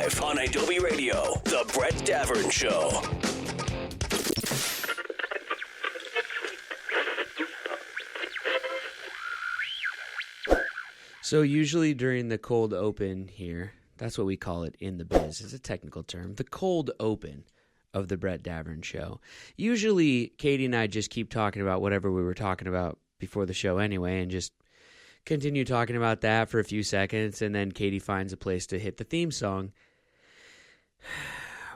live on Adobe Radio, The Brett Davern Show. So usually during the cold open here, that's what we call it in the biz. It's a technical term. The cold open of the Brett Davern Show. Usually Katie and I just keep talking about whatever we were talking about before the show anyway and just continue talking about that for a few seconds, and then Katie finds a place to hit the theme song.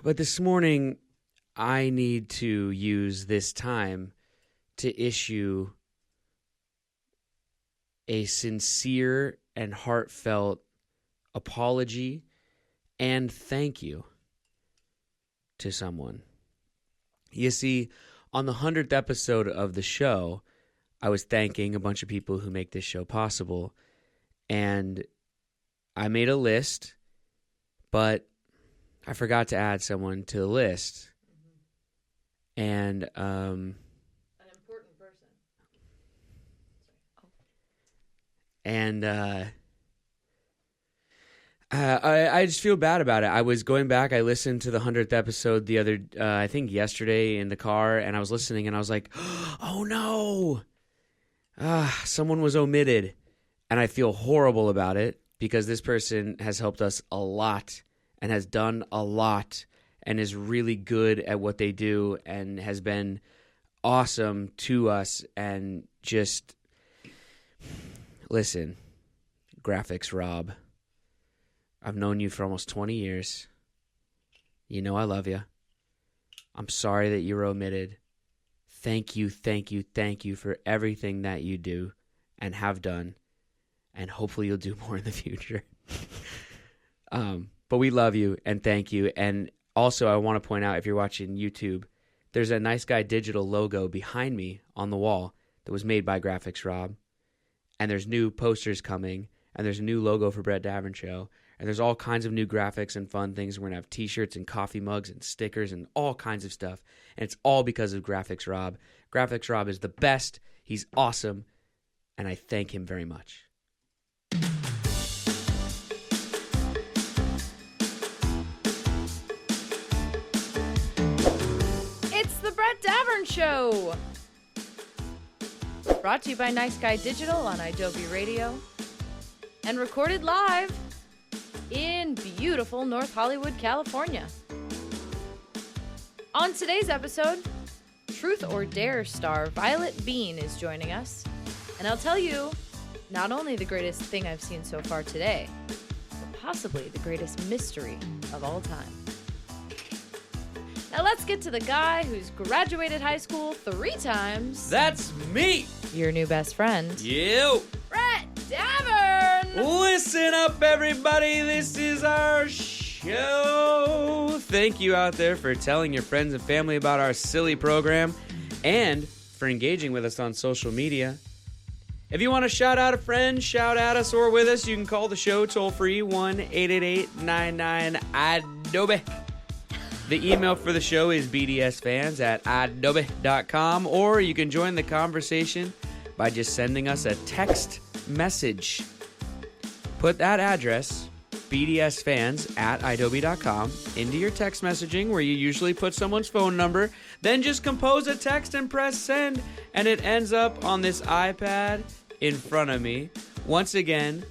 But this morning, I need to use this time to issue a sincere and heartfelt apology and thank you to someone. You see, on the 100th episode of the show, I was thanking a bunch of people who make this show possible, and I made a list, but I forgot to add someone to the list. And an important person. And I just feel bad about it. I was going back. I listened to the 100th episode the other, I think yesterday in the car, and I was listening, and I was like, oh no, someone was omitted. And I feel horrible about it because this person has helped us a lot and has done a lot and is really good at what they do and has been awesome to us. And just listen, Graphics Rob, I've known you for almost 20 years. You know I love you. I'm sorry that you were omitted. Thank you for everything that you do and have done. And hopefully you'll do more in the future. But we love you and thank you. And also I want to point out, if you're watching YouTube, there's a Nice Guy Digital logo behind me on the wall that was made by Graphics Rob. And there's new posters coming. And there's a new logo for Brett Davern Show. And there's all kinds of new graphics and fun things. We're going to have t-shirts and coffee mugs and stickers and all kinds of stuff. And it's all because of Graphics Rob. Graphics Rob is the best. He's awesome. And I thank him very much. It's the Brett Davern Show. Brought to you by Nice Guy Digital on Adobe Radio. And recorded live in beautiful North Hollywood, California. On today's episode, Truth or Dare star Violett Beane is joining us. And I'll tell you, not only the greatest thing I've seen so far today, but possibly the greatest mystery of all time. Now let's get to the guy who's graduated high school 3 times. That's me! Your new best friend. You! Brett Davern! Listen up, everybody. This is our show. Thank you out there for telling your friends and family about our silly program and for engaging with us on social media. If you want to shout out a friend, shout at us or with us, you can call the show toll-free 1-888-99-ADOBE. The email for the show is bdsfans@adobe.com, or you can join the conversation by just sending us a text message. Put that address, bdsfans@adobe.com, into your text messaging where you usually put someone's phone number. Then just compose a text and press send, and it ends up on this iPad in front of me. Once again,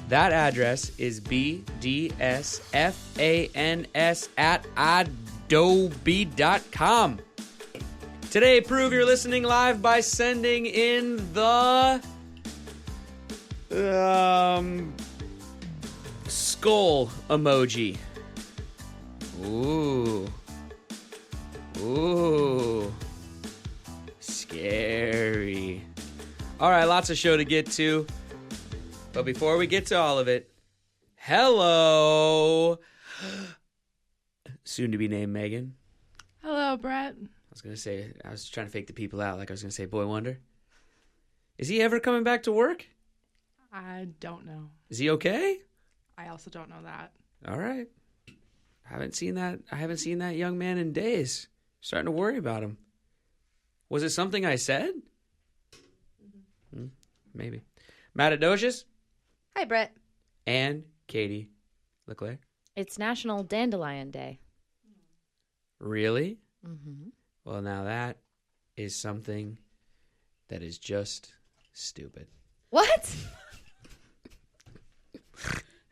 that address is bdsfans@adobe.com. Today, prove you're listening live by sending in the skull emoji. Ooh. Scary. All right, lots of show to get to. But before we get to all of it, hello. Soon to be named Megan. Hello, Brett. I was trying to fake the people out, like I was going to say Boy Wonder. Is he ever coming back to work? I don't know. Is he okay? I also don't know that. All right. I haven't seen that young man in days. Starting to worry about him. Was it something I said? Mm-hmm. Maybe. Matt Adocious. Hi, Brett. And Katie Leclerc. It's National Dandelion Day. Really? Mm-hmm. Well, now that is something that is just stupid. What?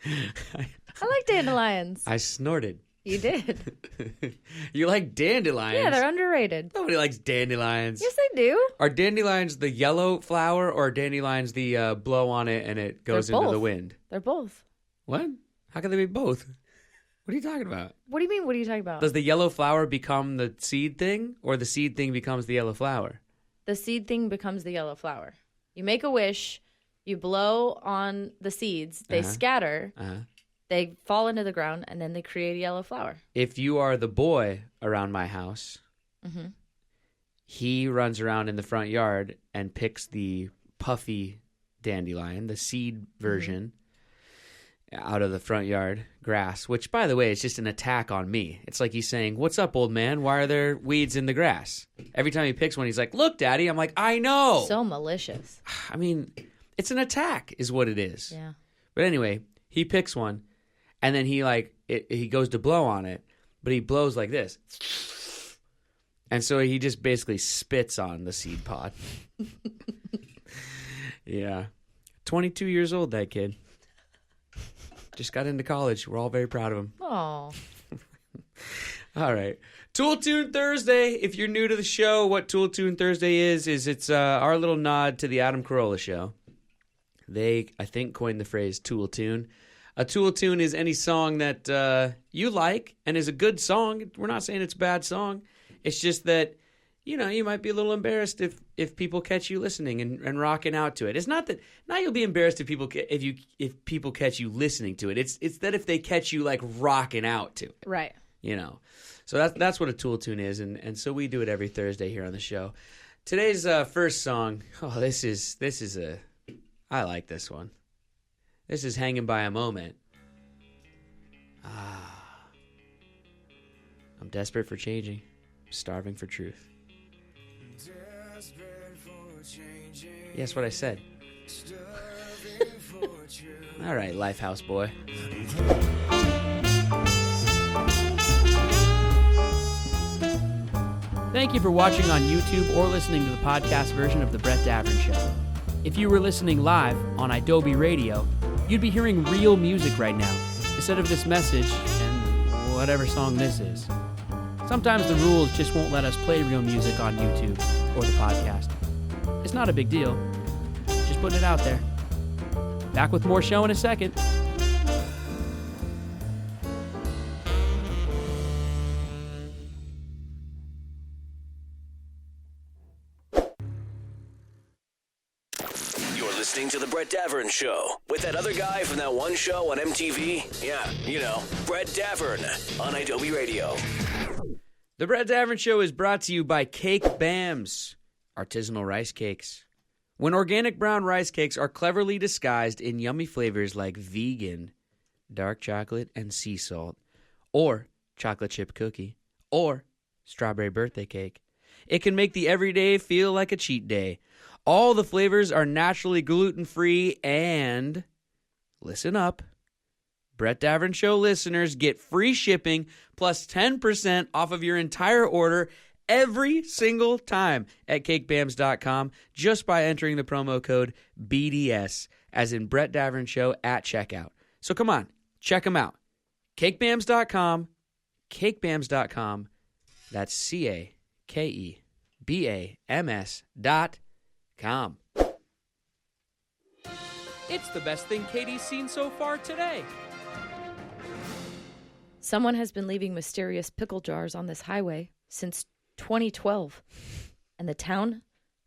I like dandelions. I snorted. You did. You like dandelions? Yeah, they're underrated. Nobody likes dandelions. Yes, they do. Are dandelions the yellow flower, or are dandelions the blow on it and it goes They're into both. the wind? They're both. What? How can they be both? What are you talking about? What do you mean? What are you talking about? Does the yellow flower become the seed thing, or the seed thing becomes the yellow flower? The seed thing becomes the yellow flower. You make a wish, you blow on the seeds, they scatter, they fall into the ground, and then they create a yellow flower. If you are the boy around my house, he runs around in the front yard and picks the puffy dandelion, the seed version, out of the front yard grass, which, by the way, is just an attack on me. It's like he's saying, "What's up, old man? Why are there weeds in the grass?" Every time he picks one, he's like, "Look, Daddy." I'm like, "I know." So malicious. I mean, it's an attack is what it is. Yeah. But anyway, he picks one, and then he goes to blow on it, but he blows like this. And so he just basically spits on the seed pod. Yeah. 22 years old, that kid. Just got into college. We're all very proud of him. Oh. All right. Tool Tune Thursday. If you're new to the show, what Tool Tune Thursday is it's our little nod to the Adam Carolla show. They, I think, coined the phrase Tool Tune. A Tool Tune is any song that you like and is a good song. We're not saying it's a bad song. It's just that, you might be a little embarrassed if people catch you listening and rocking out to it. It's not that you'll be embarrassed if people catch you listening to it. It's that if they catch you like rocking out to it. Right. So that's what a Tool Tune is, and so we do it every Thursday here on the show. Today's first song. Oh, this is I like this one. This is Hanging by a Moment. I'm desperate for changing. Starving for truth. Yeah, that's what I said. All right, Lifehouse boy. Thank you for watching on YouTube or listening to the podcast version of The Brett Davern Show. If you were listening live on Adobe Radio, you'd be hearing real music right now, instead of this message and whatever song this is. Sometimes the rules just won't let us play real music on YouTube or the podcast. It's not a big deal. Just putting it out there. Back with more show in a second. You're listening to The Brett Davern Show with that other guy from that one show on MTV. Yeah, Brett Davern on Adobe Radio. The Brett Davern Show is brought to you by Cake Bams, artisanal rice cakes. When organic brown rice cakes are cleverly disguised in yummy flavors like vegan, dark chocolate, and sea salt, or chocolate chip cookie, or strawberry birthday cake, it can make the everyday feel like a cheat day. All the flavors are naturally gluten-free and, listen up, Brett Davern Show listeners get free shipping plus 10% off of your entire order every single time at cakebams.com just by entering the promo code BDS, as in Brett Davern Show, at checkout. So come on, check them out. Cakebams.com, cakebams.com. That's CAKEBAMS.com. It's the best thing Katie's seen so far today. Someone has been leaving mysterious pickle jars on this highway since 2012, and the town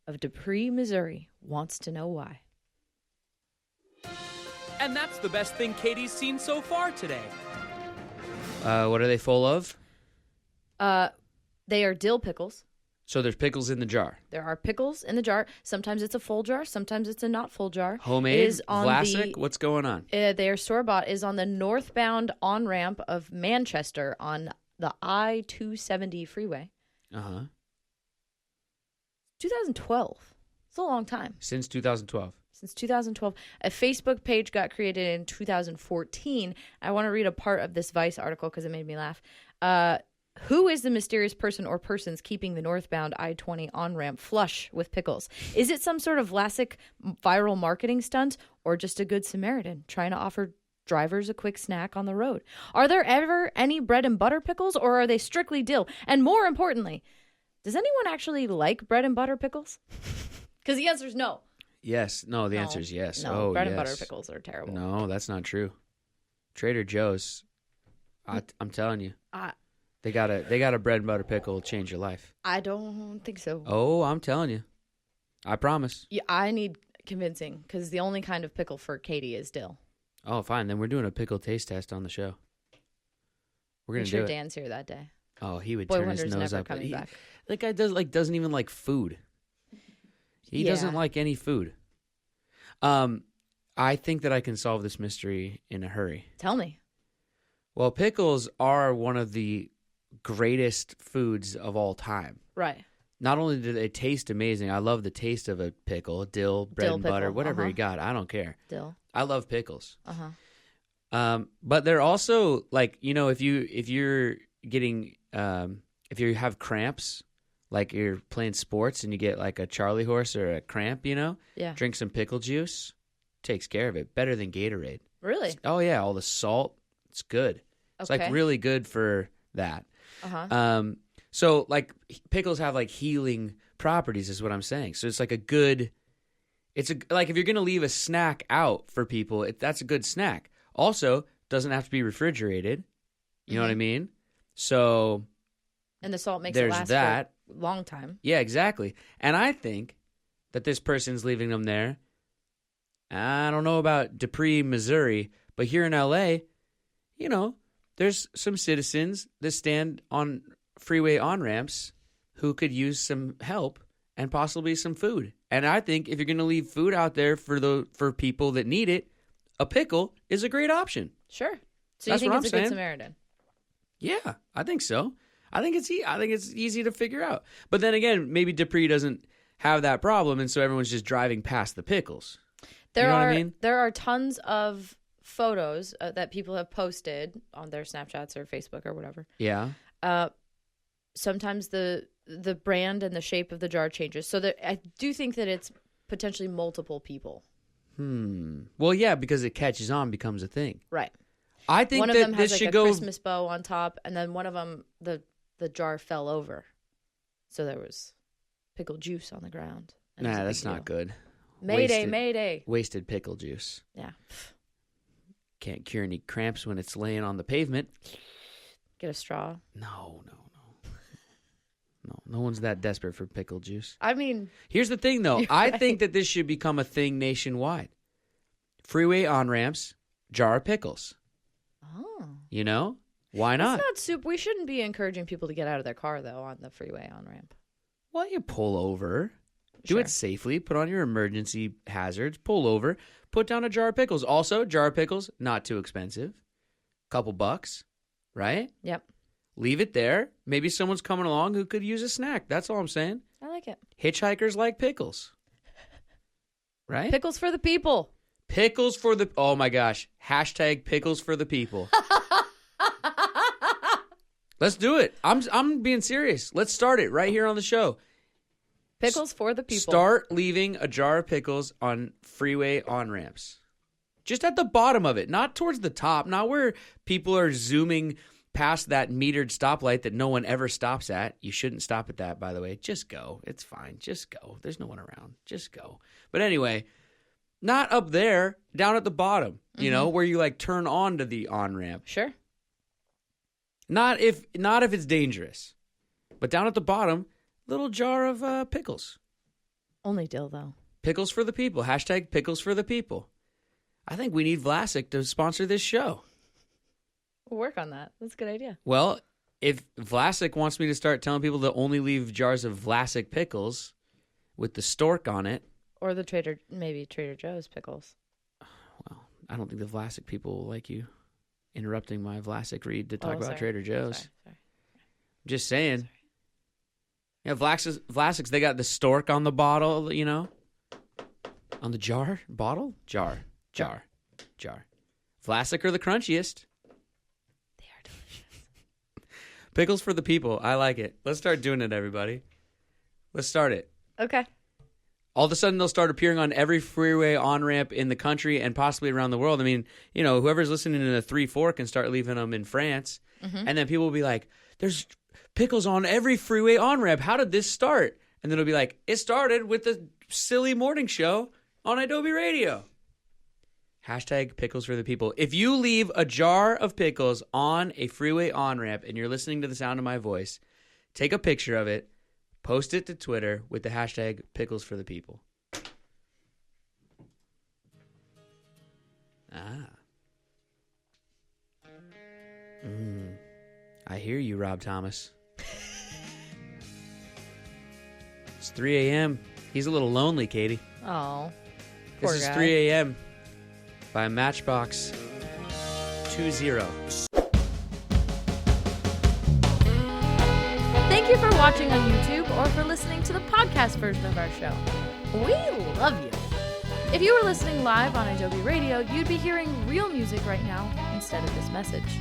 of Dupree, Missouri wants to know why. And that's the best thing Katie's seen so far today. What are they full of? They are dill pickles. So there's pickles in the jar. There are pickles in the jar. Sometimes it's a full jar. Sometimes it's a not full jar. Homemade? It is on Classic? What's going on? They are store-bought. Is on the northbound on-ramp of Manchester on the I-270 freeway. Uh-huh. 2012. It's a long time. Since 2012. Since 2012. A Facebook page got created in 2014. I want to read a part of this Vice article because it made me laugh. Who is the mysterious person or persons keeping the northbound I-20 on-ramp flush with pickles? Is it some sort of Vlasic viral marketing stunt or just a good Samaritan trying to offer drivers a quick snack on the road? Are there ever any bread and butter pickles, or are they strictly dill? And more importantly, does anyone actually like bread and butter pickles? Because the answer is no. Yes. No, the answer is yes. No, oh, bread yes. and butter pickles are terrible. No, that's not true. Trader Joe's, I'm telling you. They got a bread and butter pickle change your life. I don't think so. Oh, I'm telling you. I promise. Yeah, I need convincing because the only kind of pickle for Katie is dill. Oh, fine. Then we're doing a pickle taste test on the show. We're gonna Make sure do it. Dan's here that day. Oh, he would Boy turn his Wonder's nose never up. coming back. That guy doesn't even like food. He doesn't like any food. I think that I can solve this mystery in a hurry. Tell me. Well, pickles are one of the greatest foods of all time. Right. Not only do they taste amazing, I love the taste of a pickle, dill, bread Dill and pickle, butter, whatever you got. I don't care. Dill. I love pickles. Uh-huh. But they're also like, if you're getting if you have cramps, like you're playing sports and you get like a Charlie horse or a cramp, Yeah. drink some pickle juice, takes care of it. Better than Gatorade. Really? Oh yeah, all the salt, it's good. It's Okay. like really good for that. Uh-huh. So like pickles have like healing properties is what I'm saying. So it's like like if you're going to leave a snack out for people, that's a good snack. Also, doesn't have to be refrigerated. You know what I mean? So And the salt makes it there's last that. for a long time. Yeah, exactly. And I think that this person's leaving them there. I don't know about Dupree, Missouri, but here in LA, there's some citizens that stand on freeway on-ramps who could use some help and possibly some food. And I think if you're going to leave food out there for people that need it, a pickle is a great option. Sure. So That's you think what it's I'm a good saying. Samaritan? Yeah, I think so. I think it's easy to figure out. But then again, maybe Dupree doesn't have that problem, and so everyone's just driving past the pickles. You know what I mean? There are tons of photos that people have posted on their Snapchats or Facebook or whatever. Yeah. Sometimes the brand and the shape of the jar changes. So I do think that it's potentially multiple people. Well, yeah, because it catches on, becomes a thing. Right. I think one of that them has this like should a go. Christmas bow on top, and then one of them the jar fell over, so there was pickle juice on the ground. And it was a Nah, big that's not deal. good. Mayday, mayday. Wasted pickle juice. Yeah. Can't cure any cramps when it's laying on the pavement. Get a straw. No. No one's that desperate for pickle juice. I mean, Here's the thing, though. I think that this should become a thing nationwide. Freeway on-ramps, jar of pickles. oh. Why not? It's not soup. We shouldn't be encouraging people to get out of their car, though, on the freeway on-ramp. Well, you pull over. Do Sure. it safely. Put on your emergency hazards. Pull over. Put down a jar of pickles. Also, jar of pickles, not too expensive. Couple bucks, right? Yep. Leave it there. Maybe someone's coming along who could use a snack. That's all I'm saying. I like it. Hitchhikers like pickles. Right? Pickles for the people. Pickles for the... Oh, my gosh. Hashtag pickles for the people. Let's do it. I'm being serious. Let's start it right here on the show. Pickles for the people. Start leaving a jar of pickles on freeway on-ramps. Just at the bottom of it, not towards the top, not where people are zooming past that metered stoplight that no one ever stops at. You shouldn't stop at that, by the way. Just go. It's fine. Just go. There's no one around. Just go. But anyway, not up there, down at the bottom, where you like turn on to the on-ramp. Sure. Not if it's dangerous. But down at the bottom, little jar of pickles. Only dill, though. Pickles for the people. Hashtag pickles for the people. I think we need Vlasic to sponsor this show. We'll work on that. That's a good idea. Well, if Vlasic wants me to start telling people to only leave jars of Vlasic pickles with the stork on it. Or maybe Trader Joe's pickles. Well, I don't think the Vlasic people will like you interrupting my Vlasic read to talk about Sorry. Trader Joe's. Sorry. I'm just saying. Yeah, Vlasic's, they got the stork on the bottle, On the jar? Bottle? Jar. Vlasic are the crunchiest. They are delicious. Pickles for the people. I like it. Let's start doing it, everybody. Let's start it. Okay. All of a sudden, they'll start appearing on every freeway on-ramp in the country and possibly around the world. I mean, you know, whoever's listening to the 3-4 can start leaving them in France. Mm-hmm. And then people will be like, there's pickles on every freeway on-ramp. How did this start? And then it'll be like, it started with the silly morning show on Adobe Radio. Hashtag pickles for the people. If you leave a jar of pickles on a freeway on-ramp and you're listening to the sound of my voice, take a picture of it, post it to Twitter with the hashtag pickles for the people. I hear you, Rob Thomas. It's 3 a.m. He's a little lonely, Katie. Oh, This poor is guy. 3 a.m. by Matchbox 20. Thank you for watching on YouTube or for listening to the podcast version of our show. We love you. If you were listening live on Adobe Radio, you'd be hearing real music right now instead of this message.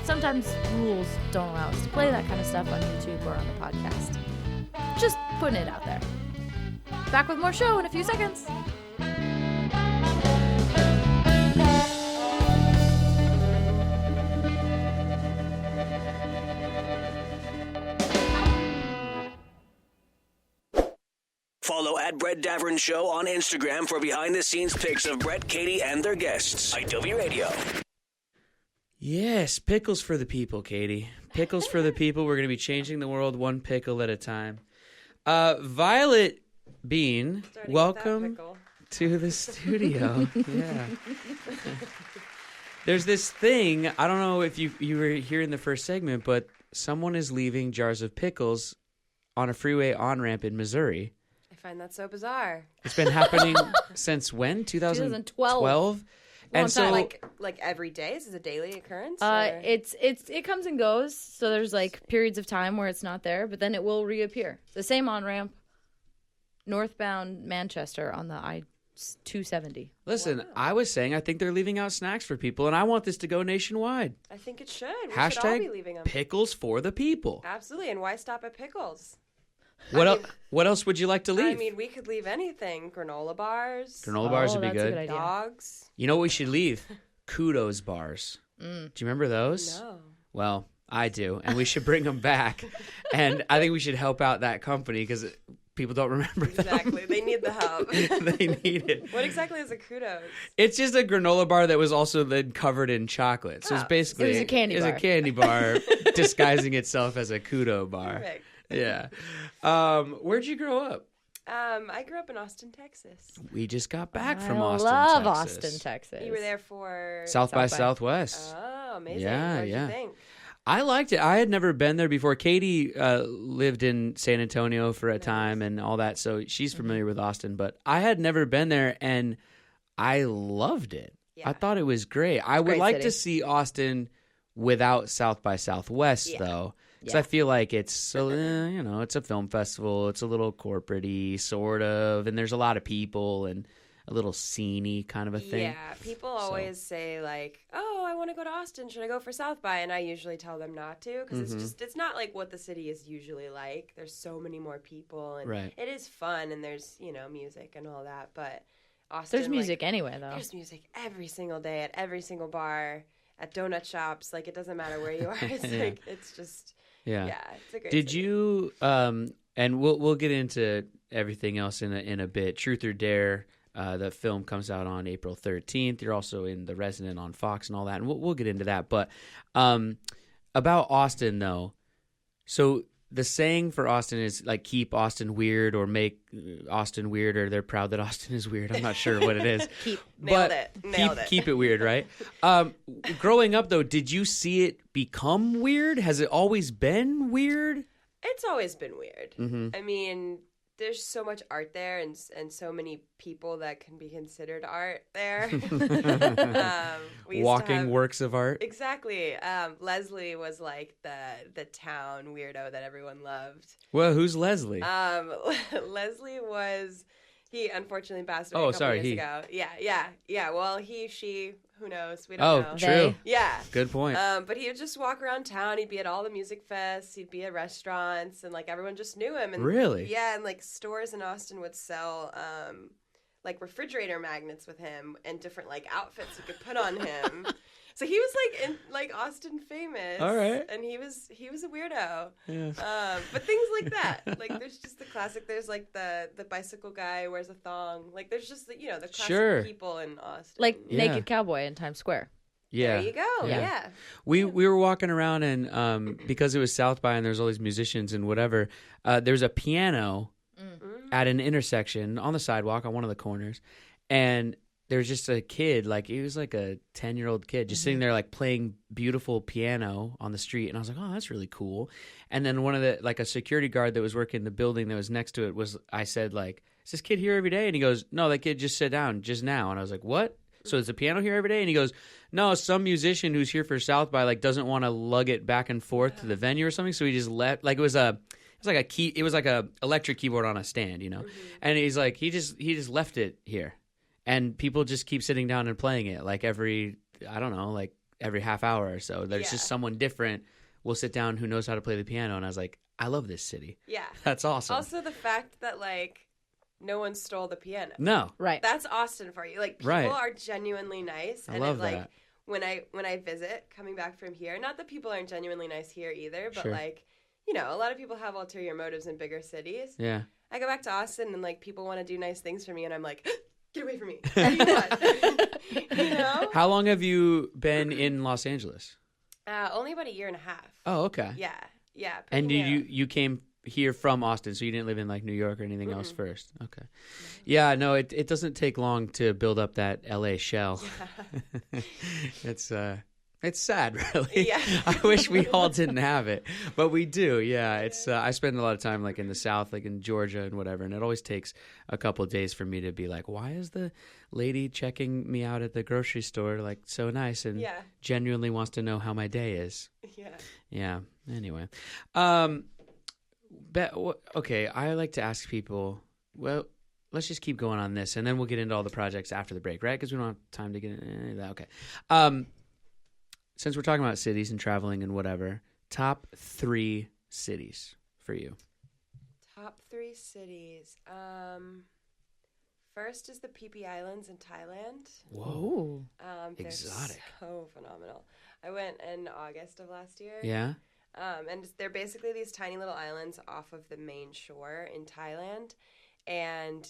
Sometimes rules don't allow us to play that kind of stuff on YouTube or on the podcast. Just putting it out there. Back with more show in a few seconds. Follow at Brett Davern Show on Instagram for behind-the-scenes pics of Brett, Katie, and their guests. Adobe Radio. Yes, pickles for the people, Katie. Pickles for the people. We're going to be changing the world one pickle at a time. Violett Beane, welcome to the studio. Yeah. There's this thing, I don't know if you were here in the first segment, but someone is leaving jars of pickles on a freeway on-ramp in Missouri. I find that so bizarre. It's been happening since when? 2012? And so, like every day? Is this a daily occurrence? It comes and goes. So there's like periods of time where it's not there, but then it will reappear. It's the same on ramp, northbound Manchester on the I-270. listen, I was saying I think they're leaving out snacks for people, and I want this to go nationwide. I think it should. We should all be leaving them. Pickles for the people. Absolutely. And why stop at pickles? What else would you like to leave? I mean, we could leave anything. Granola bars. Granola bars would be that's a good. good idea. Dogs. You know what we should leave? Kudos bars. Do you remember those? No. Well, I do, and we should bring them back. And I think we should help out that company because people don't remember them. Exactly. They need the help. They need it. What exactly is a kudos? It's just a granola bar that was also then covered in chocolate. So it's basically It was a candy bar. It's a candy bar disguising itself as a kudo bar. Perfect. Yeah. Where'd you grow up? I grew up in Austin, Texas. We just got back from I Austin, love Texas. Austin, Texas. You were there for South by South by. Southwest. Oh, amazing. Yeah, What did yeah. you think? I liked it. I had never been there before. Katie lived in San Antonio for a time and all that, so she's familiar with Austin. But I had never been there, and I loved it. Yeah. I thought it was great. I would great like city. to see Austin without South by Southwest, though. Because I feel like it's, it's a film festival. It's a little corporate-y, sort of, and there's a lot of people and a little scene-y kind of a thing. Yeah, people always say like, "Oh, I want to go to Austin. Should I go for South by?" And I usually tell them not to because it's not like what the city is usually like. There's so many more people, and Right. it is fun, and there's music and all that. But Austin, There's music anyway, though. There's music every single day at every single bar, at donut shops. Like it doesn't matter where you are. It's like it's just Yeah. it's a great. Did city. you? And we'll get into everything else in a bit. Truth or Dare. The film comes out on April 13th. You're also in The Resident on Fox and all that, and we'll get into that. But about Austin, though, so the saying for Austin is like keep Austin weird or make Austin weird, or they're proud that Austin is weird. I'm not sure what it is. Nailed it. Keep it weird, right? Growing up, though, did you see it become weird? Has it always been weird? It's always been weird. Mm-hmm. I mean, there's so much art there and so many people that can be considered art there. We used to Walking have- works of art. Exactly. Leslie was like the town weirdo that everyone loved. Well, who's Leslie? Leslie was He unfortunately passed away Oh, a couple sorry, years he. ago. Yeah. Well, he, she, who knows? We don't know. True. They. Yeah. Good point. But he would just walk around town. He'd be at all the music fests. He'd be at restaurants, and like everyone just knew him. And Really? Yeah, and like stores in Austin would sell like refrigerator magnets with him and different like outfits you could put on him. So he was like in like Austin famous. All right. And he was a weirdo. Yeah. But things like that. Like there's just the classic. There's like the bicycle guy who wears a thong. Like there's just the classic Sure. people in Austin. Like Yeah. Naked Cowboy in Times Square. Yeah. There you go. Yeah. Yeah. We were walking around and because it was South by and there's all these musicians and whatever, there's a piano at an intersection on the sidewalk on one of the corners, and there was just a kid, like he was like a 10-year-old kid, just sitting there like playing beautiful piano on the street, and I was like, oh, that's really cool. And then one of the like a security guard that was working the building that was next to it I said like, is this kid here every day? And he goes, no, that kid just sat down just now. And I was like, what? So is the piano here every day? And he goes, no, some musician who's here for South by like doesn't want to lug it back and forth to the venue or something, so he just let like it was like a electric keyboard on a stand, and he's like he just left it here, and people just keep sitting down and playing it like every half hour or so. There's just someone different will sit down who knows how to play the piano, and I was like, I love this city. Yeah. That's awesome. Also the fact that like no one stole the piano. No. Right. That's Austin for you. Like people Right. are genuinely nice. I And love like that. when I visit coming back from here, not that people aren't genuinely nice here either, but Sure. like, a lot of people have ulterior motives in bigger cities. Yeah. I go back to Austin and like people want to do nice things for me and I'm like, get away from me. What do you want? How long have you been in Los Angeles? Only about a year and a half. Oh, okay. Yeah. And picking it up. you came here from Austin, so you didn't live in like New York or anything else first? Okay. Yeah, no, it doesn't take long to build up that LA shell. It's sad, really. Yeah. I wish we all didn't have it, but we do. Yeah, it's. I spend a lot of time like in the South, like in Georgia and whatever, and it always takes a couple of days for me to be like, why is the lady checking me out at the grocery store like so nice and genuinely wants to know how my day is? Yeah. Yeah. Anyway, okay. I like to ask people. Well, let's just keep going on this, and then we'll get into all the projects after the break, right? Because we don't have time to get into any of that. Okay. Since we're talking about cities and traveling and whatever, top 3 cities for you. Top 3 cities. First is the Phi Phi Islands in Thailand. Whoa. They're Exotic. so phenomenal. I went in August of last year. Yeah? And they're basically these tiny little islands off of the main shore in Thailand. And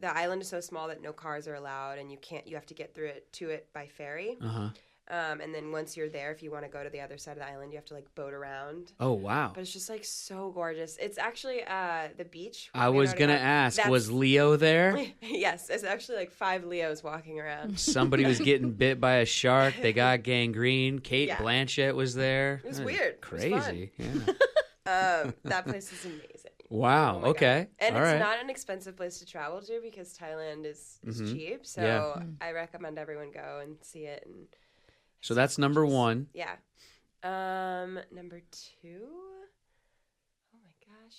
the island is so small that no cars are allowed, and you have to get to it by ferry. Uh-huh. And then once you're there, if you want to go to the other side of the island, you have to like boat around. Oh, wow. But it's just like so gorgeous. It's actually the beach. I was going to ask, was Leo there? Yes, it's actually like 5 Leos walking around. Somebody was getting bit by a shark. They got gangrene. Kate Yeah. Blanchett was there. It was weird. Crazy. It was fun. Yeah. That place is amazing. Wow. Oh my Okay. God. And all it's right. not an expensive place to travel to because Thailand is cheap. So Yeah. I recommend everyone go and see it. And So that's number 1. yeah. Number 2. Oh my gosh.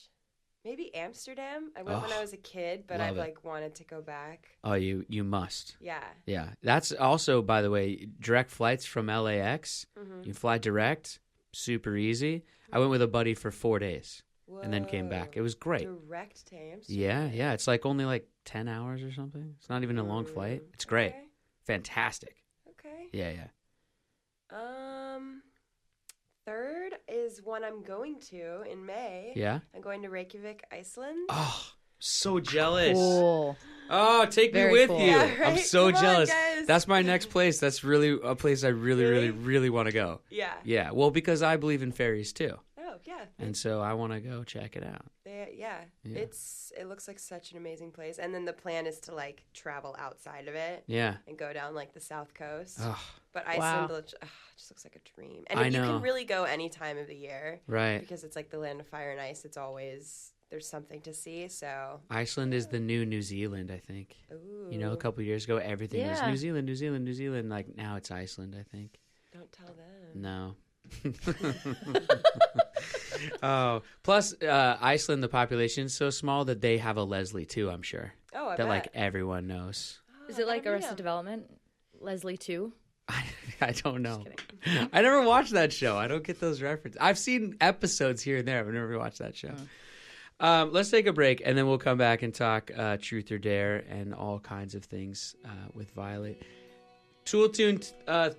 Maybe Amsterdam. I went when I was a kid, but love I've it. like wanted to go back. Oh, you must. Yeah. Yeah. That's also, by the way, direct flights from LAX. You fly direct, super easy. I went with a buddy for 4 days and then came back. It was great. Direct to Amsterdam. Yeah. It's like only like 10 hours or something. It's not even a long flight. It's great. Okay. Fantastic. Okay. Yeah. Third is one I'm going to in May. Yeah? I'm going to Reykjavik, Iceland. Oh, so jealous. Cool. Oh, take Very me with cool. you. Yeah, right? I'm so Come on, jealous. guys. That's my next place. That's really a place I really want to go. Yeah. Yeah. Well, because I believe in fairies too. Oh, yeah. And so I want to go check it out. Yeah. It looks like such an amazing place. And then the plan is to like travel outside of it. Yeah. And go down like the south coast. Oh, But Iceland just looks like a dream. And I you know. can really go any time of the year. right. Because it's like the land of fire and ice. It's always, there's something to see. So, Iceland is the new New Zealand, I think. ooh. You know, a couple of years ago, everything was Yeah. New Zealand, New Zealand, New Zealand. Like now it's Iceland, I think. Don't tell them. No. Oh, plus Iceland, the population is so small that they have a Leslie too, I'm sure. Oh, I that bet. like everyone knows. Oh, Is it like let me Arrested know. Development? Leslie too? I don't know. kidding. I never watched that show. I don't get those references. I've seen episodes here and there. I've never watched that show. Let's take a break, and then we'll come back and talk Truth or Dare and all kinds of things with Violett. Tool Tune, I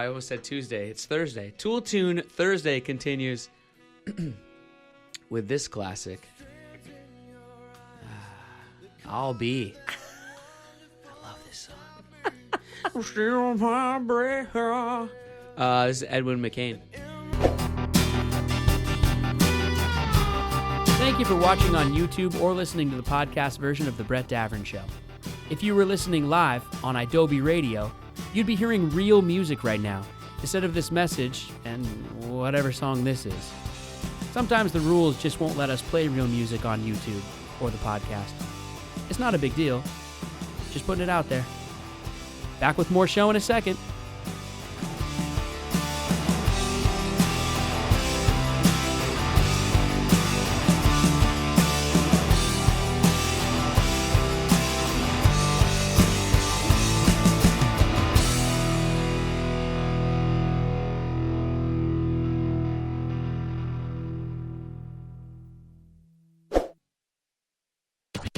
almost said Tuesday. It's Thursday. Tool Tune Thursday continues with this classic. I'll Be. I love this song. Still my breath. This is Edwin McCain. Thank you for watching on YouTube or listening to the podcast version of The Brett Davern Show. If you were listening live on Adobe Radio, you'd be hearing real music right now, instead of this message and whatever song this is. Sometimes the rules just won't let us play real music on YouTube or the podcast. It's not a big deal. Just putting it out there. Back with more show in a second.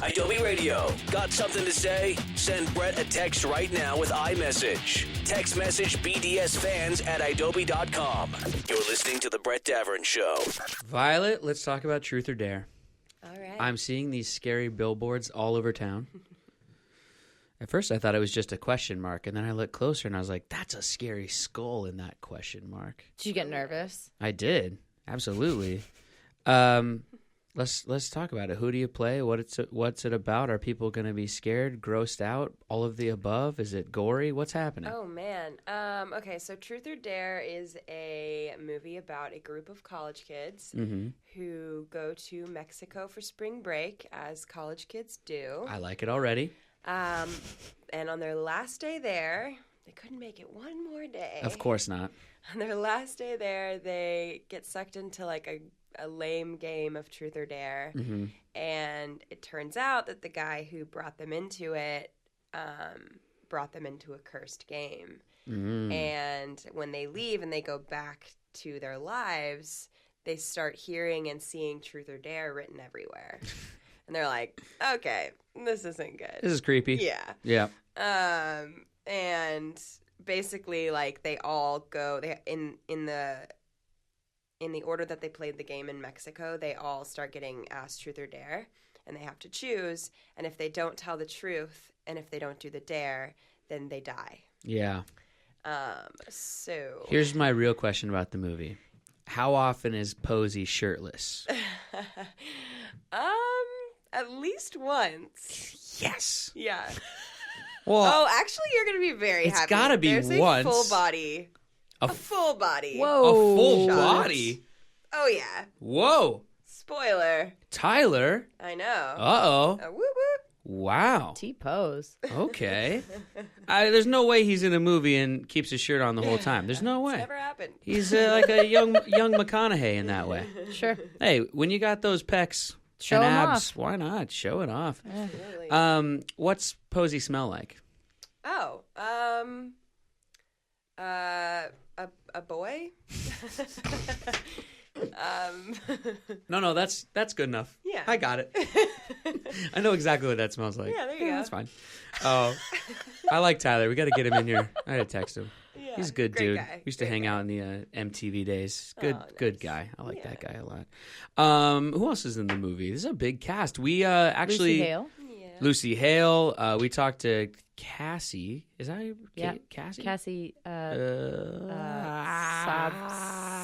Adobe Radio. Got something to say? Send Brett a text right now with iMessage. Text message BDS fans at adobe.com. You're listening to The Brett Davern Show. Violett, let's talk about Truth or Dare. All right. I'm seeing these scary billboards all over town. At first, I thought it was just a question mark, and then I looked closer, and I was like, that's a scary skull in that question mark. Did you get nervous? I did. Absolutely. Let's talk about it. Who do you play? What's it about? Are people going to be scared, grossed out, all of the above? Is it gory? What's happening? Oh, man. Okay, so Truth or Dare is a movie about a group of college kids who go to Mexico for spring break, as college kids do. I like it already. And on their last day there, they couldn't make it one more day. Of course not. On their last day there, they get sucked into like a lame game of Truth or Dare. And it turns out that the guy who brought them into it brought them into a cursed game. And when they leave and they go back to their lives, they start hearing and seeing Truth or Dare written everywhere. And they're like, okay, this isn't good. This is creepy. Yeah. Yeah. And basically, like, they all go in the order that they played the game in Mexico. They all start getting asked Truth or Dare, and they have to choose. And if they don't tell the truth, and if they don't do the dare, then they die. Yeah. So Here's my real question about the movie. How often is Posey shirtless? at least once. Yes. Yeah. Well, Oh, actually, you're gonna be very It's happy. gotta be There's once. a full body. A full body. a Whoa. full Shots. body? Oh yeah. Whoa. Spoiler. Tyler? I know. Uh-oh. Whoop whoop. Wow. T-pose. Okay. There's no way he's in a movie and keeps his shirt on the whole time. There's no way. Never happened. He's like a young McConaughey in that way. Sure. Hey, when you got those pecs Show and 'em abs, off. why not? Show it off. Really. What's Posey smell like? Oh. A boy. No, that's good enough. Yeah. I got it. I know exactly what that smells like. Yeah, there you go. That's fine. Oh, I like Tyler. We got to get him in here. I had to text him. Yeah, He's a good great dude. guy, We used to great hang guy. out in the MTV days. Good, Oh, good nice. guy. I like that Yeah. guy a lot. Who else is in the movie? This is a big cast. We actually Lucy Hale. Yeah. Lucy Hale. We talked to Cassie. Is that Yeah. Cassie? Cassie.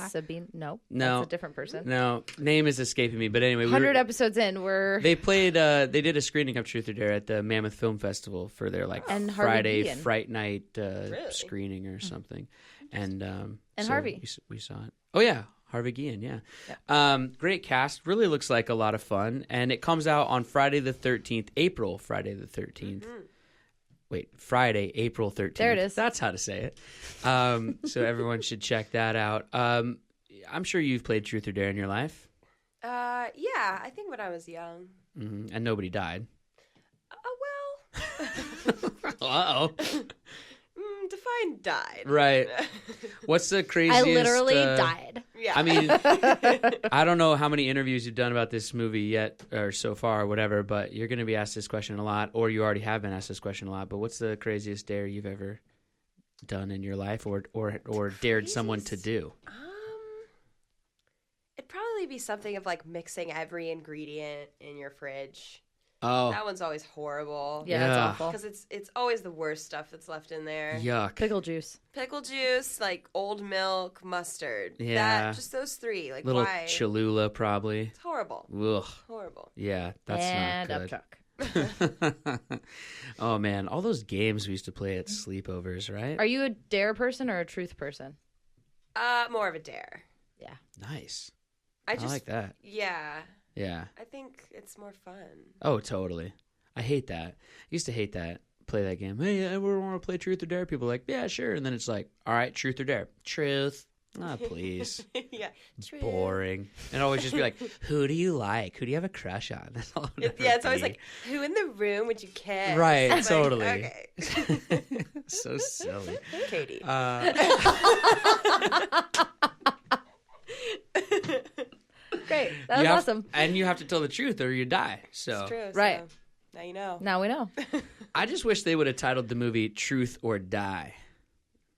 Sabine. No. No. That's a different person. No, name is escaping me. But anyway, 100 episodes in, we're They played. They did a screening of Truth or Dare at the Mammoth Film Festival for their And Harvey Friday Guillen. Fright Night Really? screening or something. And Harvey. we saw it. Oh yeah, Harvey Guillen. Yeah. Great cast. Really looks like a lot of fun. And it comes out on Friday the 13th, April Friday the 13th. Wait, Friday, April 13th. There it is. That's how to say it. So everyone should check that out. I'm sure you've played Truth or Dare in your life. Yeah, I think when I was young. And nobody died. Oh, Uh-oh. Define died. Right. What's the craziest... I literally died. Yeah. I mean, I don't know how many interviews you've done about this movie yet, or so far, or whatever, but you're going to be asked this question a lot, or you already have been asked this question a lot, but what's the craziest dare you've ever done in your life, or dared someone to do? It'd probably be something of like mixing every ingredient in your fridge. Oh. That one's always horrible. Yeah, Yeah. it's awful. Because it's always the worst stuff that's left in there. Yuck. Pickle juice. Pickle juice, like old milk, mustard. Yeah. Just those three. Like, Little why? Cholula, probably. It's horrible. Ugh. Horrible. Yeah, that's and not up good. truck. Oh, man. All those games we used to play at sleepovers, right? Are you a dare person or a truth person? More of a dare. Yeah. Nice. I I like that. Yeah. Yeah. I think it's more fun. Oh, totally. I hate that. I used to hate that. Play that game. Hey, everyone want to play Truth or Dare? People are like, yeah, sure. And then it's like, all right, Truth or Dare? Truth. Ah, please. Yeah. It's boring. And always just be like, who do you like? Who do you have a crush on? That's all it would It's always be. like, who in the room would you kiss? Right, It's like, totally. okay. So silly. Katie. Great. That was awesome. And you have to tell the truth or you die. So It's true. Right. So now you know. Now we know. I just wish they would have titled the movie Truth or Die.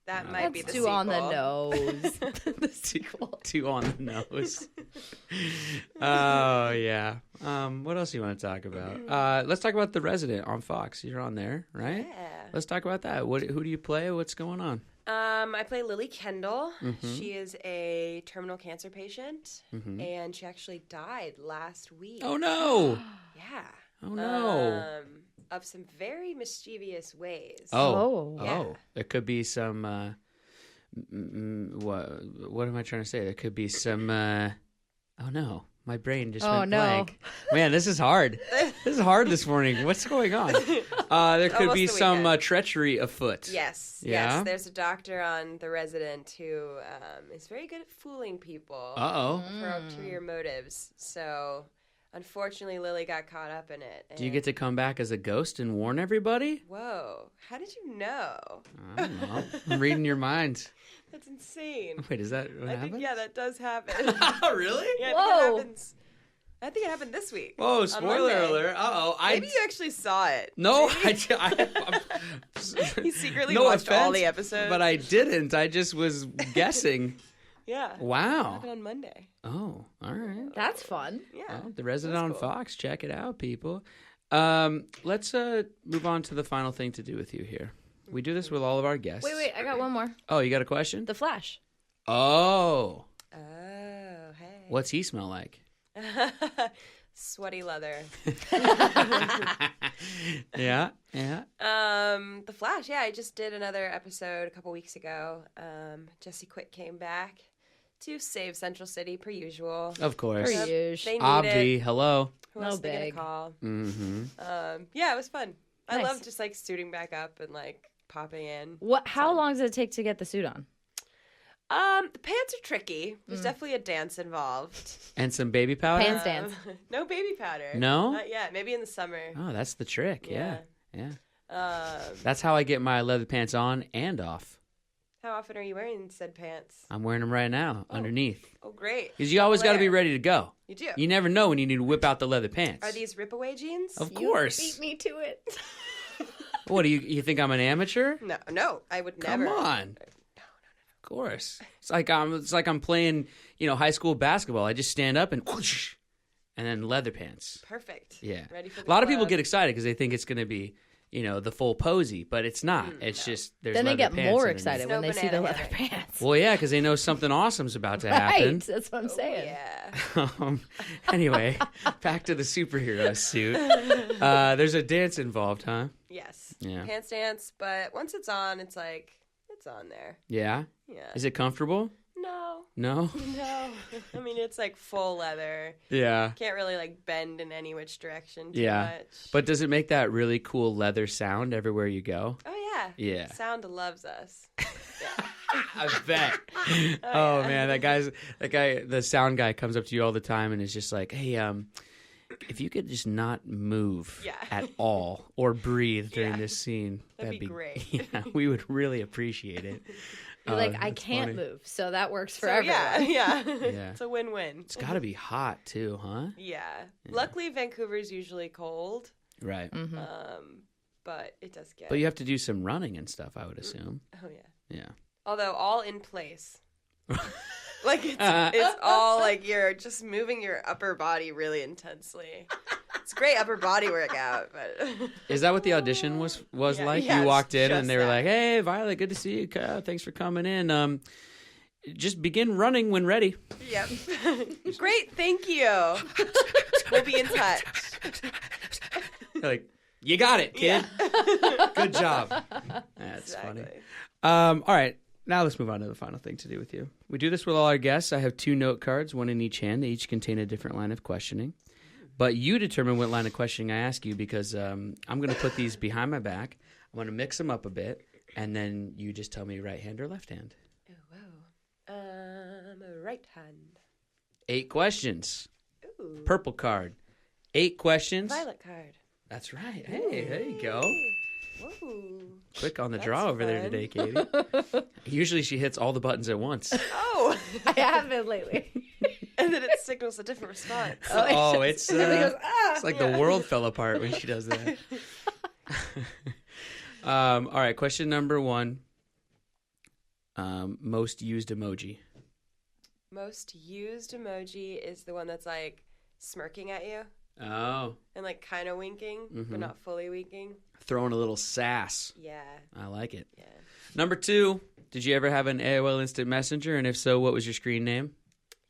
That might be That's the too on the sequel. nose. The sequel. Too on the nose. Oh, yeah. What else do you want to talk about? Let's talk about The Resident on Fox. You're on there, right? Yeah. Let's talk about that. Who do you play? What's going on? I play Lily Kendall. She is a terminal cancer patient, and she actually died last week. Oh, no. Yeah. Oh, no. Of some very mischievous ways. Oh. Yeah. There could be some, what am I trying to say? There could be some, oh, no. My brain just went no. blank. Man, this is hard. This is hard this morning. What's going on? There could Almost be the some weekend. treachery afoot. Yes. Yeah? Yes. There's a doctor on The Resident who is very good at fooling people Uh-oh. for ulterior motives. So, unfortunately, Lily got caught up in it. Do you get to come back as a ghost and warn everybody? Whoa. How did you know? I don't know. I'm reading your mind. That's insane. Wait, is that what I happened? think, yeah, that does happen. Oh, really? Yeah, Whoa. I think it happened this week. Whoa, on spoiler Monday. alert. Uh-oh. Maybe you actually saw it. No, I'm He secretly no watched all offense, the episodes. But I didn't. I just was guessing. Yeah. Wow. Happened on Monday. Oh, all right. That's fun. Yeah. Well, The Resident That's on cool. Fox. Check it out, people. Let's move on to the final thing to do with you here. We do this with all of our guests. Wait, I got one more. Oh, you got a question? The Flash. Oh. Oh, hey. What's he smell like? Sweaty leather. Yeah. The Flash. Yeah, I just did another episode a couple weeks ago. Jesse Quick came back to save Central City per usual. Of course. For you. They need Obvi, it. hello. Who No else they gonna big. call? Mm-hmm. Yeah, it was fun. I Nice. love just like suiting back up and like popping in. How long does it take to get the suit on? The pants are tricky. There's definitely a dance involved. And some baby powder? Pants dance. No baby powder. No? Not yet. Maybe in the summer. Oh, that's the trick. Yeah. Um, That's how I get my leather pants on and off. how often are you wearing said pants? I'm wearing them right now underneath. Oh, great. Because you always got to be Where? ready to go. You do. You never know when you need to whip out the leather pants. Are these rip-away jeans? Of course. Beat me to it. What, do you think I'm an amateur? No, I would Come never. on. Of course. It's like I'm playing, high school basketball. I just stand up and whoosh, and then leather pants. Perfect. Yeah. Ready for the A lot of people club. get excited because they think it's going to be, the full posy, but it's not. It's just there's Then they leather get pants more underneath. excited No when they see the banana leather hammock. pants. Well, yeah, because they know something awesome's about to happen. Right. That's what I'm saying. Yeah. Anyway, back to the superhero suit. There's a dance involved, huh? Yes. Yeah. Pants dance, but once it's on, it's like it's on there. Yeah. Yeah. Is it comfortable? No. No. No. I mean, it's like full leather. Yeah. Can't really like bend in any which direction too Yeah. much. But does it make that really cool leather sound everywhere you go? Oh yeah. Yeah. Sound loves us. Yeah. I bet. Oh man, that guy, the sound guy comes up to you all the time and is just like, "Hey, If you could just not move Yeah. at all or breathe during Yeah. this scene, That'd be great. Yeah, we would really appreciate it. You're like, I that's can't funny. move, so that works for So, everyone. yeah. Yeah. It's a win-win. It's got to be hot too, huh? Yeah. Luckily, Vancouver's usually cold, Right. but it does get. But you have to do some running and stuff, I would assume. Oh yeah. Yeah. Although all in place. Like it's all like you're just moving your upper body really intensely. It's a great upper body workout, but Is that what the audition was Yeah, like? yeah, You it's walked in just and they were that. like, "Hey, Violet, good to see you. Thanks for coming in. Just begin running when ready." yep. Great, thank you. We'll be in touch. They're like, "You got it, kid. Good job." That's funny. Exactly. All right. Now let's move on to the final thing to do with you. We do this with all our guests. I have 2 note cards, one in each hand. They each contain a different line of questioning. But you determine what line of questioning I ask you because I'm going to put these behind my back. I'm going to mix them up a bit, and then you just tell me right hand or left hand. Oh, wow. Right hand. 8 questions. Ooh. Purple card. 8 questions. Violet card. That's right. Hey, there you go. Whoa. Quick on the That's draw over there fun. today, Katie. Usually she hits all the buttons at once. Oh. I have been lately. And then it signals a different response. Oh, it's Everybody goes, it's like the world fell apart when she does that. All right, question number 1. Most used emoji. Most used emoji is the one that's like smirking at you Oh, and like kind of winking, but not fully winking. throwing a little sass. Yeah. I like it. Yeah. Number 2, did you ever have an AOL Instant Messenger? And if so, what was your screen name?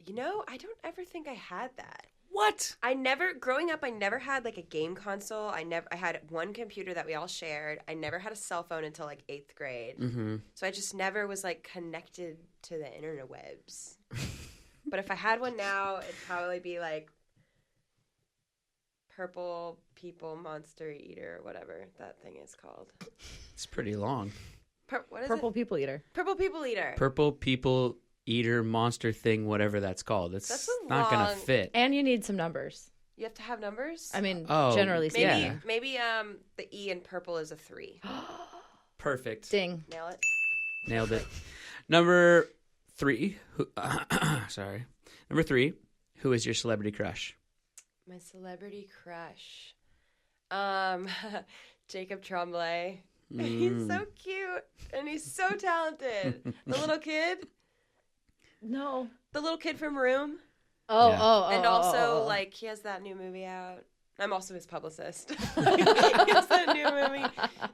You know, I don't ever think I had that. What? Growing up, I never had like a game console. I had one computer that we all shared. I never had a cell phone until like 8th grade. Mm-hmm. So I just never was like connected to the interwebs. But if I had one now, it'd probably be like Purple People Monster Eater, or whatever that thing is called. It's pretty long. What is Purple it? people eater. Purple People Eater. Purple People Eater Monster Thing, whatever that's called. That's a not going to long- fit. And you need some numbers. You have to have numbers? I mean, Oh, generally maybe speaking. yeah. maybe the E in purple is a 3. Perfect. Ding. Nail it. Nailed it. Number 3. Sorry. Number 3. Who is your celebrity crush? My celebrity crush. Jacob Tremblay. He's so cute and he's so talented. The little kid. No. The little kid from Room. Oh, Yeah. And also, like, he has that new movie out. I'm also his publicist. He has that new movie.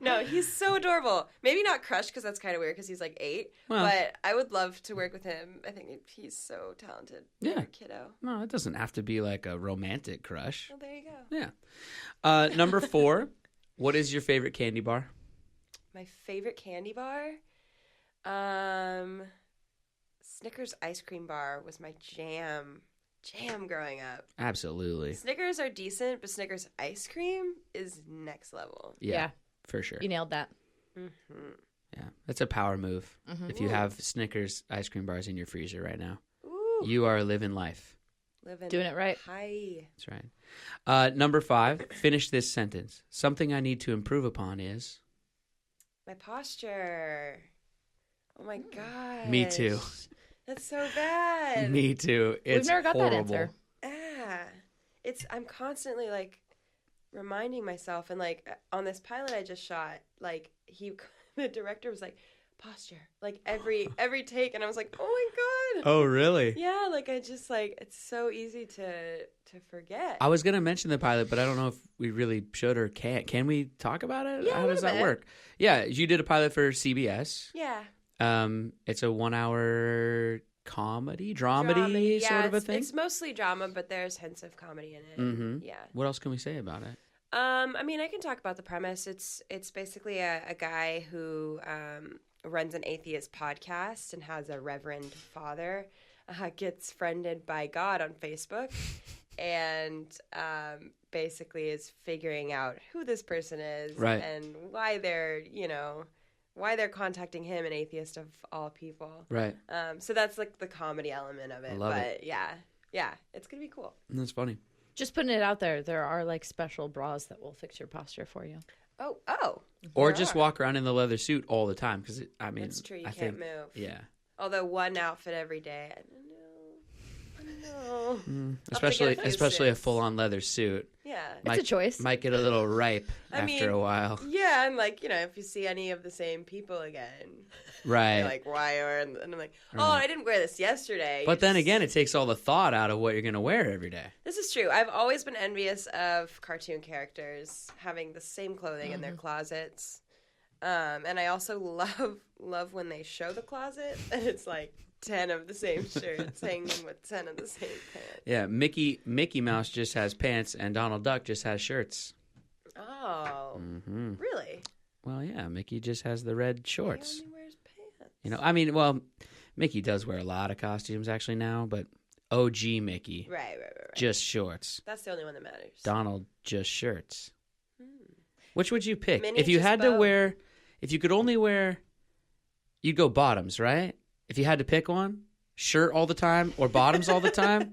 No, he's so adorable. Maybe not crush because that's kind of weird because he's like 8. Well. But I would love to work with him. I think he's so talented. Yeah. Little kiddo. No, it doesn't have to be like a romantic crush. Well, there you go. Yeah. Number 4. What is your favorite candy bar? My favorite candy bar? Snickers ice cream bar was my jam growing up. Absolutely. Snickers are decent, but Snickers ice cream is next level. Yeah, for sure. You nailed that. Mm-hmm. Yeah, that's a power move. If you have Snickers ice cream bars in your freezer right now, Ooh, you are living life. living Doing it right. high. That's right. Number 5. Finish this sentence. Something I need to improve upon is. My posture. Oh my god. Me too. That's so bad. Me too. It's We've never got horrible. that answer. I'm constantly like reminding myself, and like on this pilot I just shot, like the director was like, posture, like every take, and I was like, oh my god. Oh, really? Yeah, like I just like it's so easy to forget. I was gonna mention the pilot, but I don't know if we really should or can't. Can we talk about it? Yeah, a How does little that bit. work? Yeah, you did a pilot for CBS. Yeah. It's a 1-hour comedy, dramedy Yeah, sort of a thing. It's mostly drama, but there's hints of comedy in it. Mhm. Yeah. What else can we say about it? I mean, I can talk about the premise. It's basically a guy who runs an atheist podcast and has a reverend father, gets friended by God on Facebook, and basically is figuring out who this person is Right. and why they're contacting him, an atheist of all people. Right. So that's like the comedy element of it. I love but it. yeah, it's gonna be cool. That's funny. Just putting it out there are like special bras that will fix your posture for you. Oh. Or There just are. walk around in the leather suit all the time because I mean, That's true. You I can't think, move. Yeah. Although one outfit every day, I don't know. Especially get a few a suits. full-on leather suit. Yeah. It's a choice. Might get a little ripe I after mean, a while. Yeah, and like, if you see any of the same people again, Right. you're like, why? And I'm like, I didn't wear this yesterday. But You then just- again, it takes all the thought out of what you're going to wear every day. This is true. I've always been envious of cartoon characters having the same clothing in their closets. And I also love when they show the closet and it's like 10 of the same shirts hanging with 10 of the same pants. Yeah, Mickey Mouse just has pants and Donald Duck just has shirts. Oh, Mm-hmm. really? Well, yeah, Mickey just has the red shorts. He only wears pants. I mean, well, Mickey does wear a lot of costumes actually now, but OG Mickey, Right. just shorts. That's the only one that matters. Donald, just shirts. Which would you pick? Minnie, If you just had to both. wear, if you could only wear, you'd go bottoms, right? If you had to pick one, shirt all the time or bottoms all the time,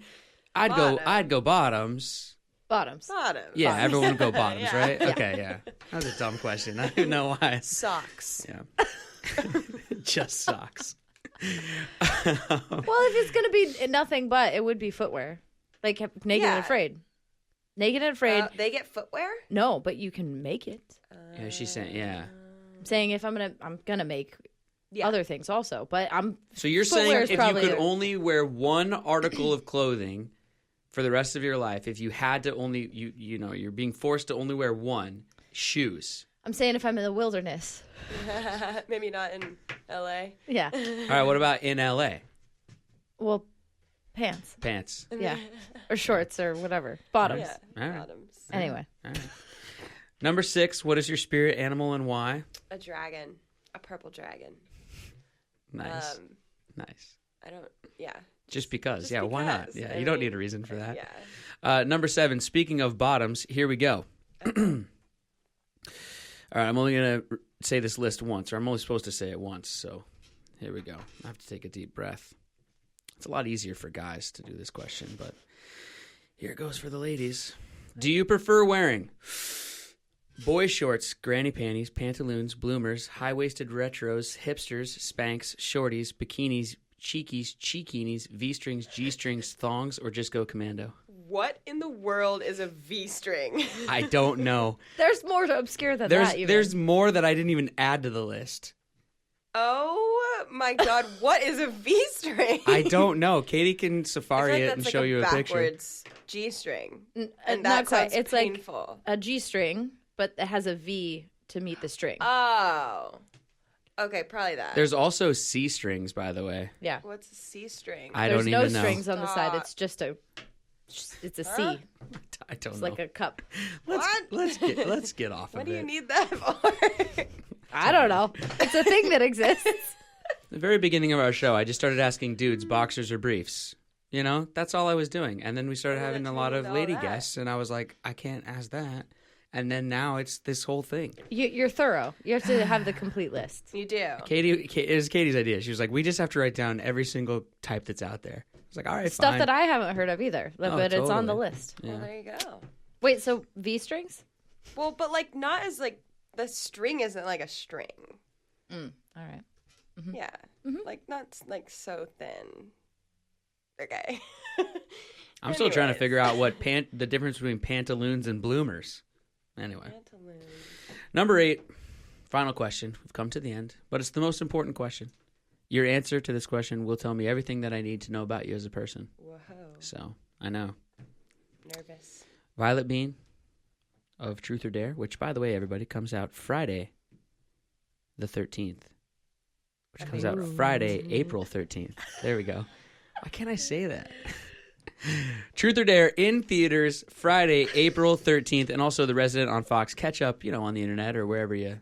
I'd go bottoms. Bottoms. Bottom. Yeah, Bottom. everyone would go bottoms, Yeah. right? Okay, yeah. That was a dumb question. I don't even know why. Socks. Yeah. Just socks. Well, if it's going to be nothing but, it would be footwear. Like Naked Yeah. and Afraid. Naked and Afraid. They get footwear? No, but you can make it. Yeah, she's saying, yeah. I'm saying if I'm gonna make Yeah. other things also, but I'm So you're Footwear saying is if you probably could a- only wear one article of clothing for the rest of your life, if you had to only, you're being forced to only wear one, shoes. I'm saying if I'm in the wilderness. Maybe not in LA. Yeah. All right, what about in LA? Well, pants. Pants. Yeah. Or shorts or whatever. Bottoms. Yeah. All right. Bottoms. Anyway. All right. Number 6, what is your spirit animal and why? A dragon. A purple dragon. Nice. Nice. I don't, yeah. Just because. Just Yeah, why not? because. Yeah, I you don't mean, need a reason for that. Yeah. Number 7, speaking of bottoms, here we go. All right, I'm only going to say this list once, or I'm only supposed to say it once, so here we go. I have to take a deep breath. It's a lot easier for guys to do this question, but here it goes for the ladies. Do you prefer wearing boy shorts, granny panties, pantaloons, bloomers, high-waisted retros, hipsters, Spanx, shorties, bikinis, cheekinis, V-strings, G-strings, thongs, or just go commando? What in the world is a V-string? I don't know. There's more obscure than that even. There's more that I didn't even add to the list. Oh my God, what is a V-string? I don't know. Katie can I feel safari like it that's and like show you a picture. backwards G-string. And not that quite. sounds It's painful. like a G-string, but it has a V to meet the string. Oh. Okay, probably that. There's also C strings, by the way. Yeah. What's a C-string? I There's don't no even know. strings on the side. Stop. It's just it's a C. Huh? I don't It's know. like a cup. Let's get off What of do you it. need that for? I don't know. It's a thing that exists. The very beginning of our show, I just started asking dudes boxers or briefs. You know, that's all I was doing. And then we started What having did a you lot do of with all lady that? guests, and I was like, I can't ask that. And then now it's this whole thing. You're thorough. You have to have the complete list. You do. It was Katie's idea. She was like, we just have to write down every single type that's out there. I was like, all right, Stuff fine. that I haven't heard of either, but it's on the totally. list. Yeah. Well, there you go. Wait, so V strings? Well, but like not as like the string isn't like a string. All right. Yeah. Like not like so thin. Okay. I'm still trying to Anyways. figure out what the difference between pantaloons and bloomers. Anyway, Pantaloons. number 8, final question. We've come to the end, but it's the most important question. Your answer to this question will tell me everything that I need to know about you as a person. Whoa. So, I know. Nervous. Violett Beane of Truth or Dare, which, by the way, everybody, comes out Friday the 13th. Which comes out Friday, April 13th. There we go. Why can't I say that? Truth or Dare in theaters Friday, April 13th, and also The Resident on Fox. Catch up, on the internet or wherever you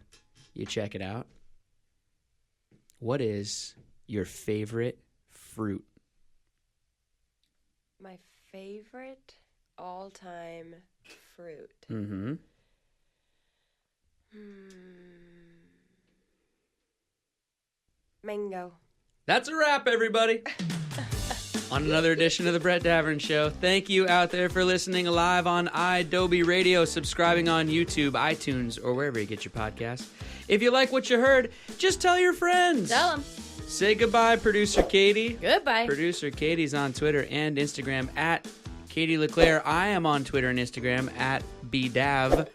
check it out. What is your favorite fruit? My favorite all-time fruit. Mm-hmm. Mango. That's a wrap, everybody. on another edition of the Brett Davern Show. Thank you out there for listening live on iDoby Radio, subscribing on YouTube, iTunes, or wherever you get your podcasts. If you like what you heard, just tell your friends. Tell them. Say goodbye, Producer Katie. Goodbye. Producer Katie's on Twitter and Instagram at Katie LeClaire. I am on Twitter and Instagram at BDAV.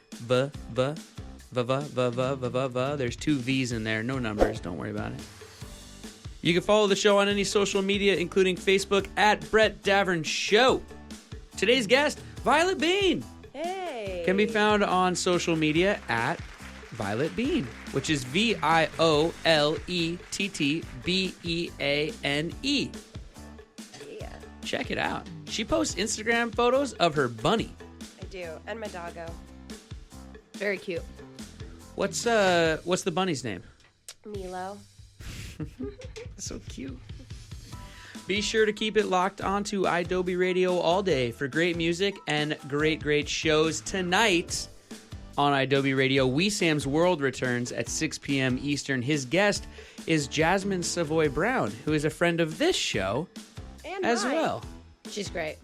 There's 2 V's in there, no numbers. Don't worry about it. You can follow the show on any social media, including Facebook at Brett Davern Show. Today's guest, Violett Beane. Hey. Can be found on social media at Violett Beane, which is VIOLETTBEANE. Yeah, Check it out. She posts Instagram photos of her bunny. I do. And my doggo. Very cute. What's the bunny's name? Milo. So cute. Be sure to keep it locked onto iDoby Radio all day for great music and great shows. Tonight on iDoby Radio, Sam's World returns at 6 p.m. Eastern. His guest is Jasmine Savoy Brown, who is a friend of this show And as mine. well. She's great.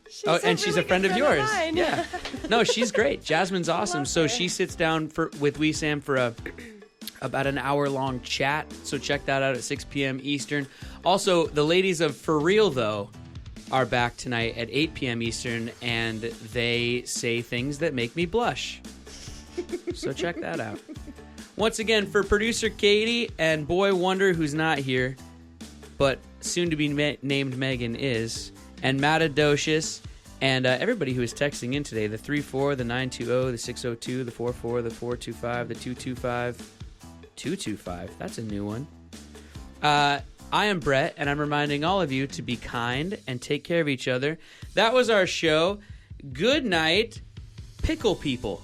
And she's a friend of yours. mine. Yeah. No, she's great. Jasmine's awesome. So her. she sits down with Sam for about an hour-long chat. So check that out at 6 p.m. Eastern. Also, the ladies of For Real, though, are back tonight at 8 p.m. Eastern, and they say things that make me blush. So check that out. Once again, for producer Katie and Boy Wonder, who's not here, but soon to be named Megan is, and Matt Adocious, and everybody who is texting in today, the 34, the 920, the 602, the 44, the 425, the 225, 225. That's a new one. I am Brett, and I'm reminding all of you to be kind and take care of each other. That was our show. Good night, pickle people.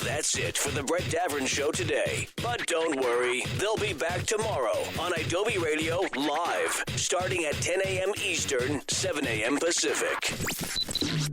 That's it for the Brett Davern Show today. But don't worry, they'll be back tomorrow on iDoby Radio live, starting at 10 a.m. Eastern, 7 a.m. Pacific.